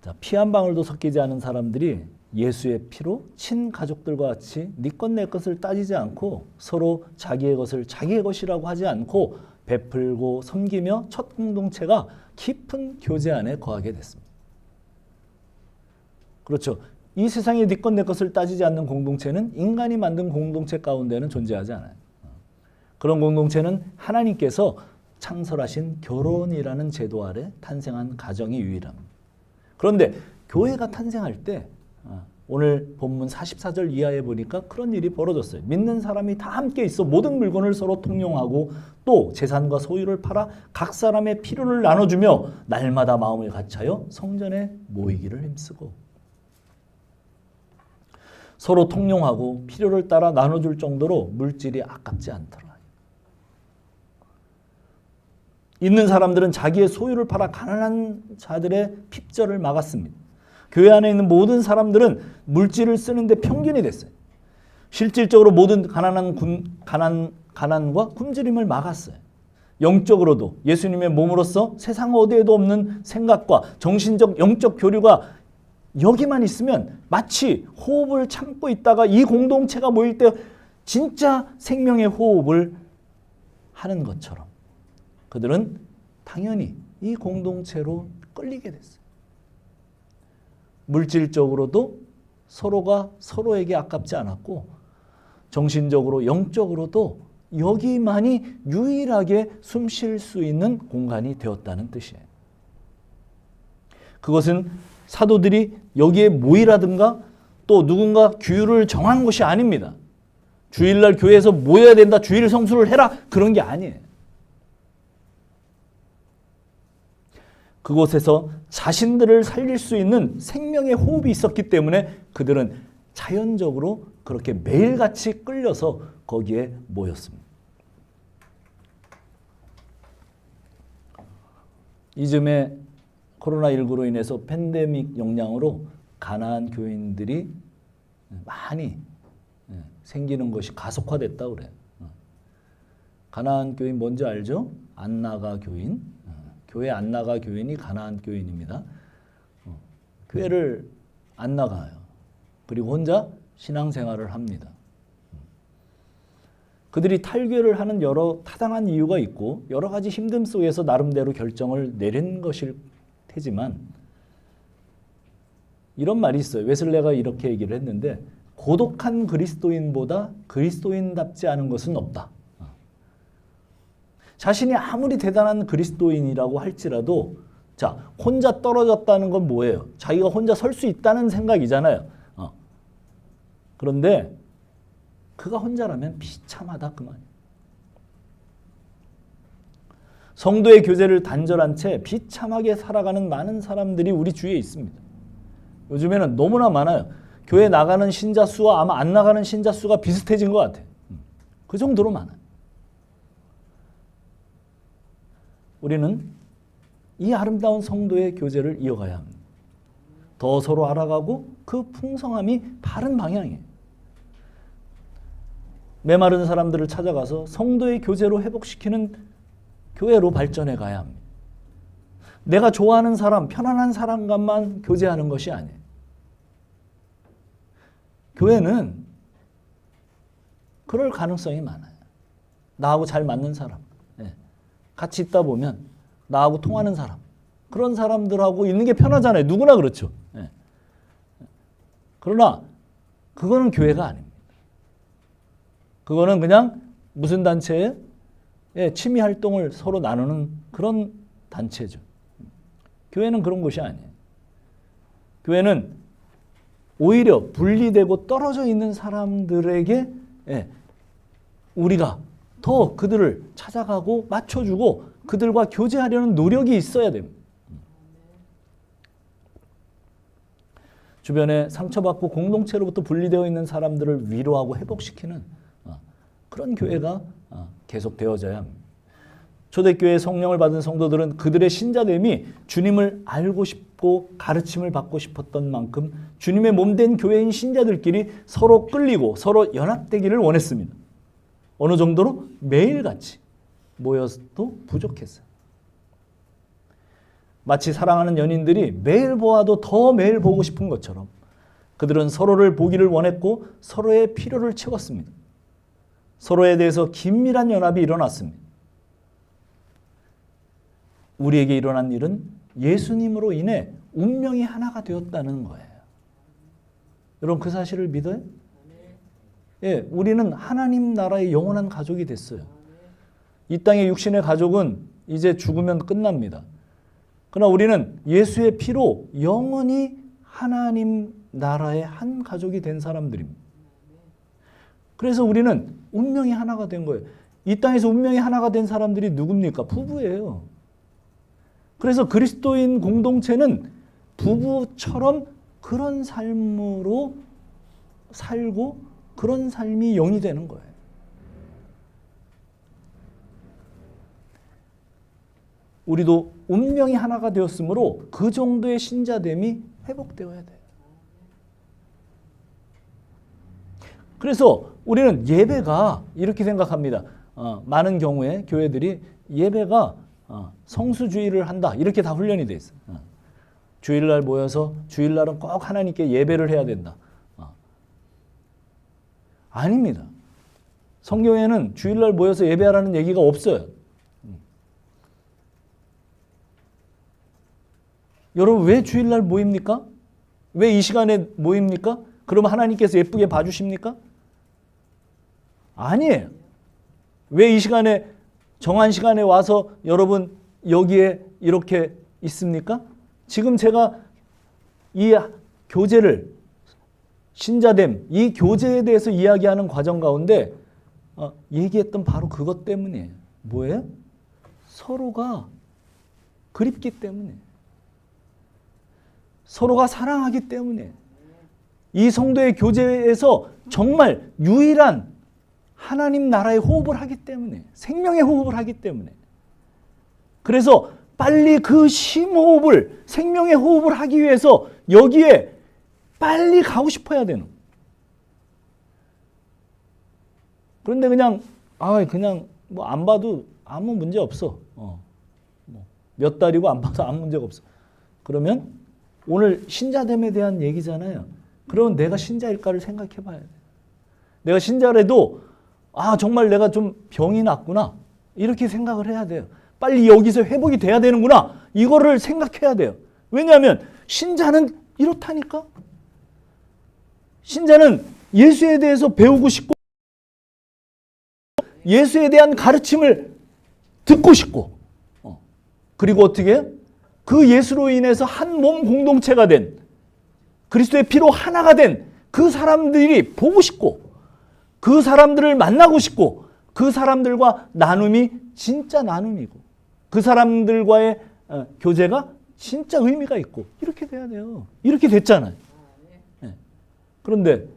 자, 피 한 방울도 섞이지 않은 사람들이 예수의 피로 친가족들과 같이 네 것 내 것을 따지지 않고 서로 자기의 것을 자기의 것이라고 하지 않고 베풀고 섬기며 첫 공동체가 깊은 교제 안에 거하게 됐습니다. 그렇죠. 이 세상에 네 것 내 것을 따지지 않는 공동체는 인간이 만든 공동체 가운데는 존재하지 않아요. 그런 공동체는 하나님께서 창설하신 결혼이라는 제도 아래 탄생한 가정이 유일합니다. 그런데 교회가 탄생할 때 오늘 본문 44절 이하에 보니까 그런 일이 벌어졌어요. 믿는 사람이 다 함께 있어 모든 물건을 서로 통용하고 또 재산과 소유를 팔아 각 사람의 필요를 나눠주며 날마다 마음을 같이하여 성전에 모이기를 힘쓰고. 서로 통용하고 필요를 따라 나눠줄 정도로 물질이 아깝지 않더라. 있는 사람들은 자기의 소유를 팔아 가난한 자들의 핍절을 막았습니다. 교회 안에 있는 모든 사람들은 물질을 쓰는데 평균이 됐어요. 실질적으로 모든 가난과 굶주림을 막았어요. 영적으로도 예수님의 몸으로서 세상 어디에도 없는 생각과 정신적 영적 교류가 여기만 있으면 마치 호흡을 참고 있다가 이 공동체가 모일 때 진짜 생명의 호흡을 하는 것처럼 그들은 당연히 이 공동체로 끌리게 됐어요. 물질적으로도 서로가 서로에게 아깝지 않았고 정신적으로 영적으로도 여기만이 유일하게 숨 쉴 수 있는 공간이 되었다는 뜻이에요. 그것은 사도들이 여기에 모이라든가 또 누군가 규율을 정한 것이 아닙니다. 주일날 교회에서 모여야 된다, 주일 성수를 해라, 그런 게 아니에요. 그곳에서 자신들을 살릴 수 있는 생명의 호흡이 있었기 때문에 그들은 자연적으로 그렇게 매일같이 끌려서 거기에 모였습니다. 이즘에 코로나19로 인해서 팬데믹 영향으로 가난한 교인들이 많이 생기는 것이 가속화됐다고 그래요. 가난한 교인 뭔지 알죠? 안 나가 교인. 교회 안 나가 교인이 가난한 교인입니다. 교회를 안 나가요. 그리고 혼자 신앙생활을 합니다. 그들이 탈교를 하는 여러 타당한 이유가 있고 여러 가지 힘듦 속에서 나름대로 결정을 내린 것일 테지만 이런 말이 있어요. 웨슬레가 이렇게 얘기를 했는데 고독한 그리스도인보다 그리스도인답지 않은 것은 없다. 자신이 아무리 대단한 그리스도인이라고 할지라도 자, 혼자 떨어졌다는 건 뭐예요? 자기가 혼자 설 수 있다는 생각이잖아요. 그런데 그가 혼자라면 비참하다 그 말이에요. 성도의 교제를 단절한 채 비참하게 살아가는 많은 사람들이 우리 주위에 있습니다. 요즘에는 너무나 많아요. 교회 나가는 신자 수와 아마 안 나가는 신자 수가 비슷해진 것 같아요. 그 정도로 많아요. 우리는 이 아름다운 성도의 교제를 이어가야 합니다. 더 서로 알아가고 그 풍성함이 바른 방향이에요. 메마른 사람들을 찾아가서 성도의 교제로 회복시키는 교회로 발전해 가야 합니다. 내가 좋아하는 사람, 편안한 사람과만 교제하는 것이 아니에요. 교회는 그럴 가능성이 많아요. 나하고 잘 맞는 사람, 같이 있다 보면 나하고 통하는 사람, 그런 사람들하고 있는 게 편하잖아요. 누구나 그렇죠. 그러나 그거는 교회가 아닙니다. 그거는 그냥 무슨 단체에 취미 활동을 서로 나누는 그런 단체죠. 교회는 그런 곳이 아니에요. 교회는 오히려 분리되고 떨어져 있는 사람들에게 우리가 더 그들을 찾아가고 맞춰주고 그들과 교제하려는 노력이 있어야 됩니다. 주변에 상처받고 공동체로부터 분리되어 있는 사람들을 위로하고 회복시키는 그런 교회가 계속 되어져야 합니다. 초대교회 성령을 받은 성도들은 그들의 신자됨이 주님을 알고 싶고 가르침을 받고 싶었던 만큼 주님의 몸된 교회인 신자들끼리 서로 끌리고 서로 연합되기를 원했습니다. 어느 정도로 매일같이 모여도 부족했어요. 마치 사랑하는 연인들이 매일 보아도 더 매일 보고 싶은 것처럼 그들은 서로를 보기를 원했고 서로의 필요를 채웠습니다. 서로에 대해서 긴밀한 연합이 일어났습니다. 우리에게 일어난 일은 예수님으로 인해 운명이 하나가 되었다는 거예요. 여러분 그 사실을 믿어요? 예, 우리는 하나님 나라의 영원한 가족이 됐어요. 이 땅의 육신의 가족은 이제 죽으면 끝납니다. 그러나 우리는 예수의 피로 영원히 하나님 나라의 한 가족이 된 사람들입니다. 그래서 우리는 운명이 하나가 된 거예요. 이 땅에서 운명이 하나가 된 사람들이 누굽니까? 부부예요. 그래서 그리스도인 공동체는 부부처럼 그런 삶으로 살고 그런 삶이 영이 되는 거예요. 우리도 운명이 하나가 되었으므로 그 정도의 신자됨이 회복되어야 돼요. 그래서 우리는 예배가 이렇게 생각합니다. 많은 경우에 교회들이 예배가 성수주의를 한다. 이렇게 다 훈련이 돼 있어요. 주일날 모여서 주일날은 꼭 하나님께 예배를 해야 된다. 아닙니다. 성경에는 주일날 모여서 예배하라는 얘기가 없어요. 여러분 왜 주일날 모입니까? 왜 이 시간에 모입니까? 그러면 하나님께서 예쁘게 봐주십니까? 아니에요. 왜 이 시간에 정한 시간에 와서 여러분 여기에 이렇게 있습니까? 지금 제가 이 교제를 신자됨, 이 교제에 대해서 이야기하는 과정 가운데 얘기했던 바로 그것 때문이에요. 뭐예요? 서로가 그립기 때문에, 서로가 사랑하기 때문에, 이 성도의 교제에서 정말 유일한 하나님 나라의 호흡을 하기 때문에, 생명의 호흡을 하기 때문에. 그래서 빨리 그 심호흡을, 생명의 호흡을 하기 위해서 여기에 빨리 가고 싶어야 되는. 그런데 그냥 뭐 안 봐도 아무 문제 없어. 몇 달이고 안 봐도 아무 문제가 없어. 그러면 오늘 신자됨에 대한 얘기잖아요. 그러면 내가 신자일까를 생각해 봐야 돼. 내가 신자라도 정말 내가 좀 병이 났구나. 이렇게 생각을 해야 돼요. 빨리 여기서 회복이 돼야 되는구나. 이거를 생각해야 돼요. 왜냐하면 신자는 이렇다니까. 신자는 예수에 대해서 배우고 싶고 예수에 대한 가르침을 듣고 싶고 그리고 어떻게 그 예수로 인해서 한 몸 공동체가 된 그리스도의 피로 하나가 된 그 사람들이 보고 싶고 그 사람들을 만나고 싶고 그 사람들과 나눔이 진짜 나눔이고 그 사람들과의 교제가 진짜 의미가 있고 이렇게 돼야 돼요. 이렇게 됐잖아요. 네. 그런데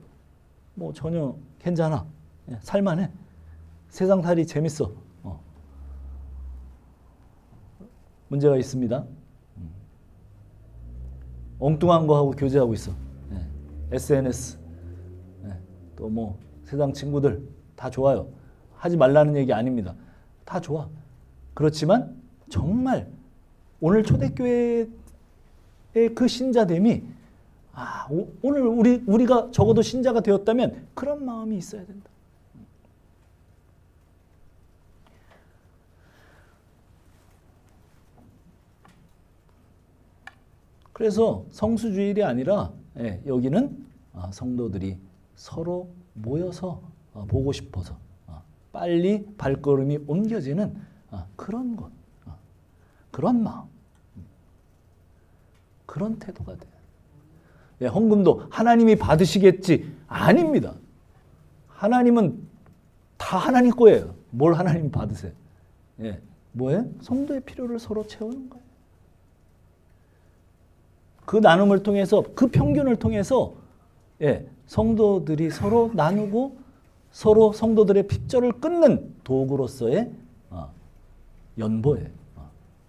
뭐 전혀 괜찮아. 살만해. 세상 살이 재밌어. 문제가 있습니다. 엉뚱한 거 하고 교제하고 있어. SNS. 또 뭐 세상 친구들 다 좋아요. 하지 말라는 얘기 아닙니다. 다 좋아. 그렇지만 정말 오늘 초대교회의 그 신자됨이 오늘 우리가 적어도 신자가 되었다면 그런 마음이 있어야 된다. 그래서 성수주일이 아니라 여기는 성도들이 서로 모여서 보고 싶어서 빨리 발걸음이 옮겨지는 그런 것, 그런 마음, 그런 태도가 돼요. 헌금도 하나님이 받으시겠지? 아닙니다. 하나님은 다 하나님 거예요. 뭘 하나님 받으세요? 뭐예요? 성도의 필요를 서로 채우는 거예요. 그 나눔을 통해서, 그 평균을 통해서 성도들이 서로 나누고 서로 성도들의 핍절을 끊는 도구로서의 연보예요.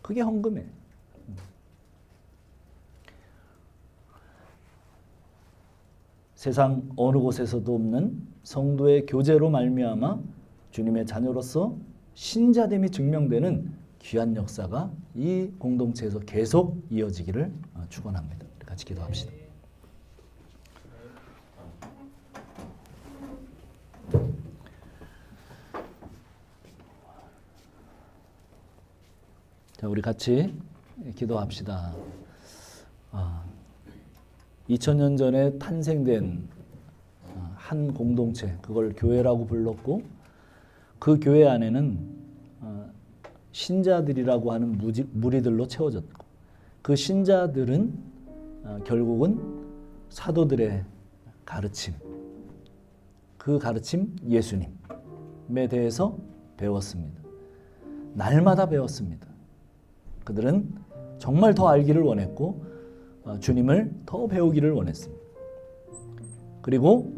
그게 헌금이에요. 세상 어느 곳에서도 없는 성도의 교제로 말미암아 주님의 자녀로서 신자됨이 증명되는 귀한 역사가 이 공동체에서 계속 이어지기를 축원합니다. 같이 기도합시다. 자, 우리 같이 기도합시다. 2000년 전에 탄생된 한 공동체, 그걸 교회라고 불렀고 그 교회 안에는 신자들이라고 하는 무리들로 채워졌고 그 신자들은 결국은 사도들의 가르침, 그 가르침 예수님에 대해서 배웠습니다. 날마다 배웠습니다. 그들은 정말 더 알기를 원했고 주님을 더 배우기를 원했습니다. 그리고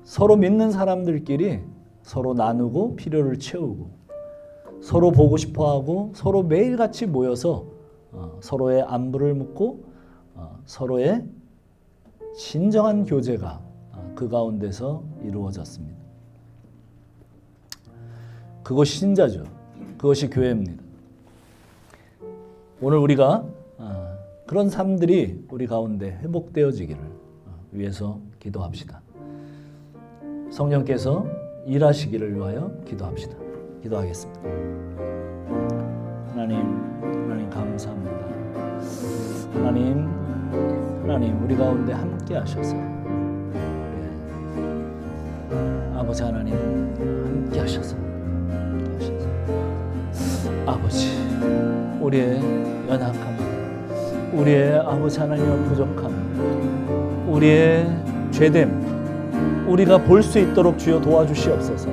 서로 믿는 사람들끼리 서로 나누고 필요를 채우고 서로 보고 싶어하고 서로 매일같이 모여서 서로의 안부를 묻고 서로의 진정한 교제가 그 가운데서 이루어졌습니다. 그것이 신자죠. 그것이 교회입니다. 오늘 우리가 그런 삶들이 우리 가운데 회복되어지기를 위해서 기도합시다. 성령께서 일하시기를 위하여 기도합시다. 기도하겠습니다. 하나님 감사합니다. 하나님 우리 가운데 함께 하셔서 아버지 하나님 함께 하셔서 아버지 우리의 연약함, 우리의 아버지 하나님의 부족함, 우리의 죄됨 우리가 볼 수 있도록 주여 도와주시옵소서.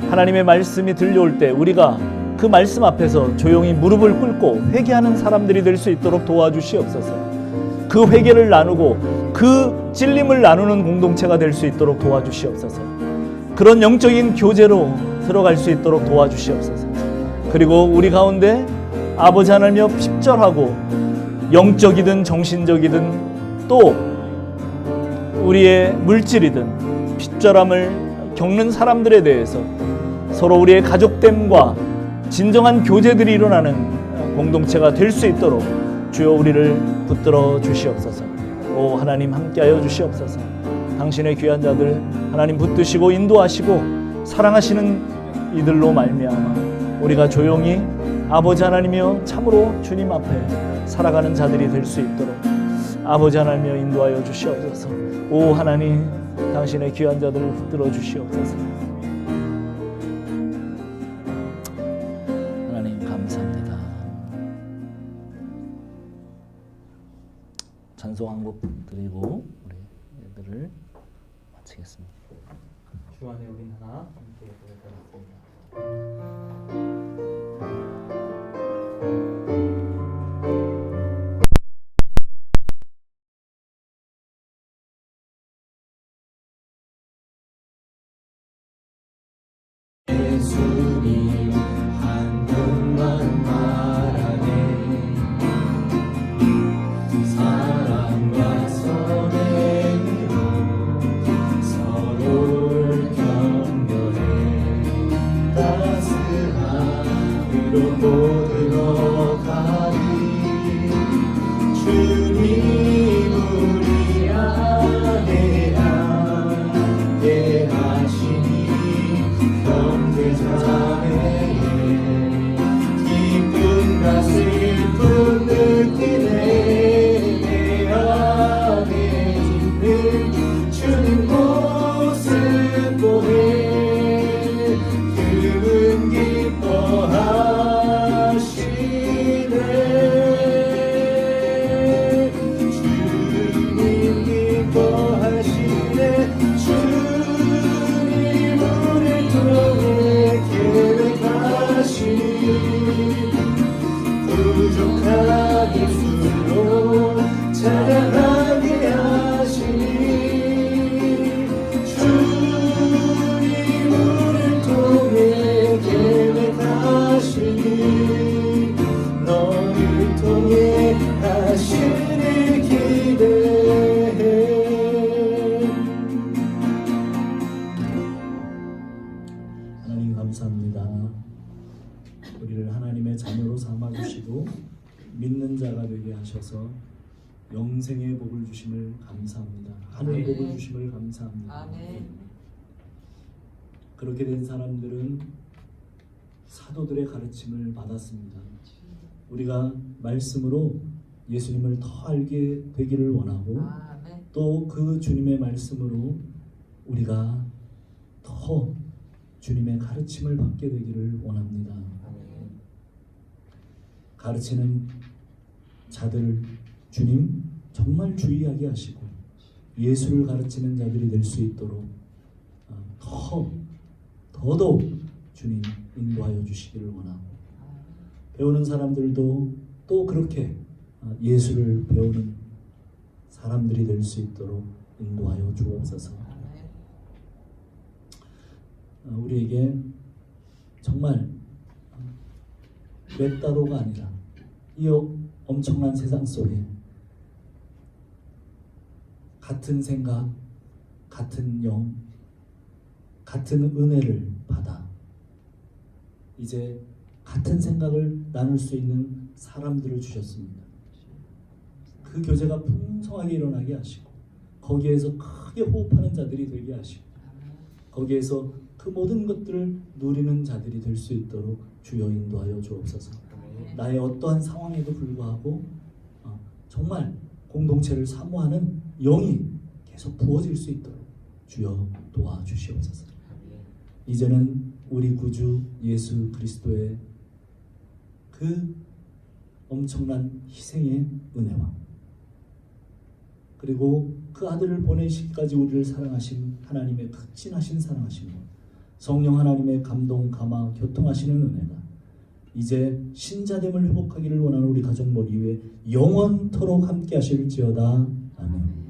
하나님의 말씀이 들려올 때 우리가 그 말씀 앞에서 조용히 무릎을 꿇고 회개하는 사람들이 될 수 있도록 도와주시옵소서. 그 회개를 나누고 그 찔림을 나누는 공동체가 될 수 있도록 도와주시옵소서. 그런 영적인 교제로 들어갈 수 있도록 도와주시옵소서. 그리고 우리 가운데 아버지 하나님여 핍절하고 영적이든 정신적이든 또 우리의 물질이든 핍절함을 겪는 사람들에 대해서 서로 우리의 가족됨과 진정한 교제들이 일어나는 공동체가 될 수 있도록 주여 우리를 붙들어 주시옵소서. 오 하나님 함께하여 주시옵소서. 당신의 귀한 자들 하나님 붙드시고 인도하시고 사랑하시는 이들로 말미암아 우리가 조용히 아버지 하나님이여 참으로 주님 앞에 살아가는 자들이 될 수 있도록 아버지 하나님이여 인도하여 주시옵소서. 오 하나님 당신의 귀한 자들을 붙들어 주시옵소서. 하나님 감사합니다. 찬송 한 곡 드리고 우리 예배를 마치겠습니다. 주 안에 우린 하나 함께 고백하겠습니다. 예수님 한 분만 말하네 사랑과 선행으로 서로를 경멸해 따스함으로 모두로 가리 주님 우리 안에 함께 하시니 자매의 기쁨과 슬픔 느끼네 내 안에 있는 주님 모습 보네 그분 기뻐하시네 주님 기뻐하시네 주님 우리 통해 부족한 입술로 찬양하게 하시니 주님 우리를 통해 계획하시니 너를 통해 하시길 기대해. 하나님 감사합니다. 우리를 하나님의 자녀로 삼아주시고 믿는 자가 되게 하셔서 영생의 복을 주심을 감사합니다. 하늘 복을 주심을 감사합니다. 아멘. 그렇게 된 사람들은 사도들의 가르침을 받았습니다. 우리가 말씀으로 예수님을 더 알게 되기를 원하고 아멘. 또 그 주님의 말씀으로 우리가 더 주님의 가르침을 받게 되기를 원합니다. 가르치는 자들 주님 정말 주의하게 하시고 예수를 가르치는 자들이 될 수 있도록 더더욱 주님 인도하여 주시기를 원하고 배우는 사람들도 또 그렇게 예수를 배우는 사람들이 될 수 있도록 인도하여 주옵소서. 우리에게 정말 몇 달호가 아니라 이 엄청난 세상 속에 같은 생각, 같은 영, 같은 은혜를 받아 이제 같은 생각을 나눌 수 있는 사람들을 주셨습니다. 그 교제가 풍성하게 일어나게 하시고 거기에서 크게 호흡하는 자들이 되게 하시고 거기에서 그 모든 것들을 누리는 자들이 될 수 있도록 주여 인도하여 주옵소서. 나의 어떠한 상황에도 불구하고 정말 공동체를 사모하는 영이 계속 부어질 수 있도록 주여 도와주시옵소서. 이제는 우리 구주 예수 그리스도의 그 엄청난 희생의 은혜와 그리고 그 아들을 보내시기까지 우리를 사랑하신 하나님의 극진하신 사랑하심과 성령 하나님의 감동, 감화, 교통하시는 은혜가 이제 신자됨을 회복하기를 원하는 우리 가족 머리 위에 영원토록 함께 하실지어다. 아멘.